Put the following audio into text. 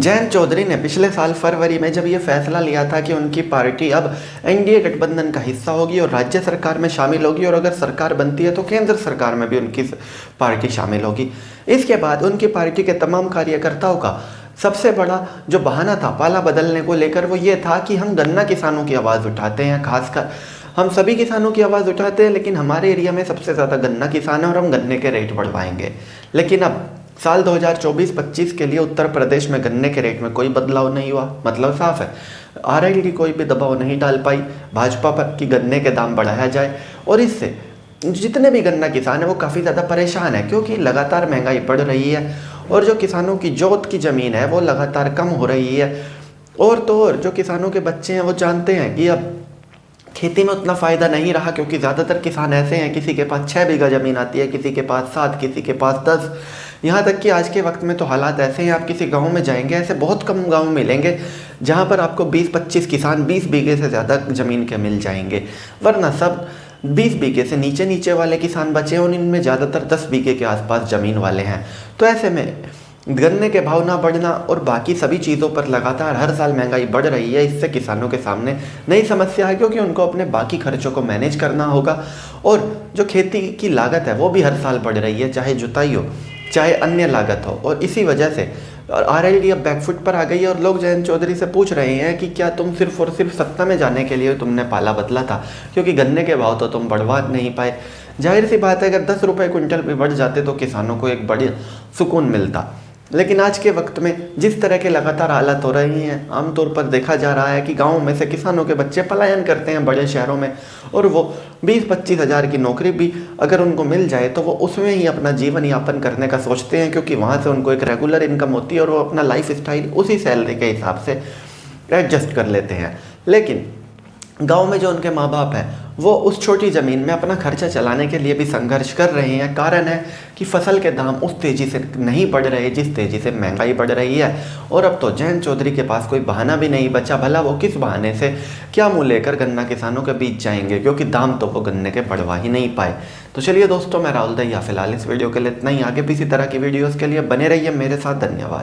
जयंत चौधरी ने पिछले साल फरवरी में जब ये फैसला लिया था कि उनकी पार्टी अब एनडीए गठबंधन का हिस्सा होगी और राज्य सरकार में शामिल होगी और अगर सरकार बनती है तो केंद्र सरकार में भी उनकी पार्टी शामिल होगी। इसके बाद उनकी पार्टी के तमाम कार्यकर्ताओं का सबसे बड़ा जो बहाना था पाला बदलने को लेकर वो ये था कि हम गन्ना किसानों की आवाज़ उठाते हैं, खासकर हम सभी किसानों की आवाज़ उठाते हैं, लेकिन हमारे एरिया में सबसे ज़्यादा गन्ना किसान है और हम गन्ने के रेट बढ़वाएंगे। लेकिन अब साल 2024-25 के लिए उत्तर प्रदेश में गन्ने के रेट में कोई बदलाव नहीं हुआ। मतलब साफ है, आरएलडी कोई भी दबाव नहीं डाल पाई भाजपा पर कि गन्ने के दाम बढ़ाया जाए, और इससे जितने भी गन्ना किसान हैं वो काफ़ी ज़्यादा परेशान है क्योंकि लगातार महंगाई बढ़ रही है और जो किसानों की जोत की ज़मीन है वो लगातार कम हो रही है। और तो और जो किसानों के बच्चे हैं वो जानते हैं कि अब खेती में उतना फ़ायदा नहीं रहा क्योंकि ज़्यादातर किसान ऐसे हैं, किसी के पास 6 बीघा ज़मीन आती है, किसी के पास 7, किसी के पास 10। यहाँ तक कि आज के वक्त में तो हालात ऐसे हैं, आप किसी गांव में जाएंगे ऐसे बहुत कम गांव मिलेंगे जहाँ पर आपको 20-25 किसान 20 बीघे से ज़्यादा ज़मीन के मिल जाएंगे, वरना सब 20 बीघे से नीचे नीचे वाले किसान बचे हैं और इनमें ज़्यादातर 10 बीघे के आसपास ज़मीन वाले हैं। तो ऐसे में गन्ने के भाव ना बढ़ना और बाकी सभी चीज़ों पर लगातार हर साल महंगाई बढ़ रही है, इससे किसानों के सामने नई समस्या है क्योंकि उनको अपने बाकी खर्चों को मैनेज करना होगा और जो खेती की लागत है वो भी हर साल बढ़ रही है, चाहे जुताई हो चाहे अन्य लागत हो। और इसी वजह से आरएलडी अब बैकफुट पर आ गई है और लोग जयंत चौधरी से पूछ रहे हैं कि क्या तुम सिर्फ और सिर्फ सत्ता में जाने के लिए तुमने पाला बदला था, क्योंकि गन्ने के भाव तो तुम बढ़वा नहीं पाए। जाहिर सी बात है, अगर 10 रुपये क्विंटल भी बढ़ जाते तो किसानों को एक बड़ी सुकून मिलता, लेकिन आज के वक्त में जिस तरह के लगातार हालात हो रही हैं, आमतौर पर देखा जा रहा है कि गाँव में से किसानों के बच्चे पलायन करते हैं बड़े शहरों में और वो 20-25 हज़ार की नौकरी भी अगर उनको मिल जाए तो वो उसमें ही अपना जीवन यापन करने का सोचते हैं क्योंकि वहाँ से उनको एक रेगुलर इनकम होती है और वो अपना लाइफ स्टाइल उसी सैलरी के हिसाब से एडजस्ट कर लेते हैं। लेकिन गांव में जो उनके माँ बाप हैं वो उस छोटी ज़मीन में अपना खर्चा चलाने के लिए भी संघर्ष कर रहे हैं। कारण है कि फसल के दाम उस तेज़ी से नहीं बढ़ रहे जिस तेज़ी से महंगाई बढ़ रही है। और अब तो जयंत चौधरी के पास कोई बहाना भी नहीं बचा, भला वो किस बहाने से क्या मुँह लेकर गन्ना किसानों के बीच जाएंगे, क्योंकि दाम तो वो गन्ने के बढ़वा ही नहीं पाए। तो चलिए दोस्तों, मैं राहुल दहिया फिलहाल इस वीडियो के लिए इतना ही। आगे भी इसी तरह की वीडियोज़ के लिए बने रहिए मेरे साथ। धन्यवाद।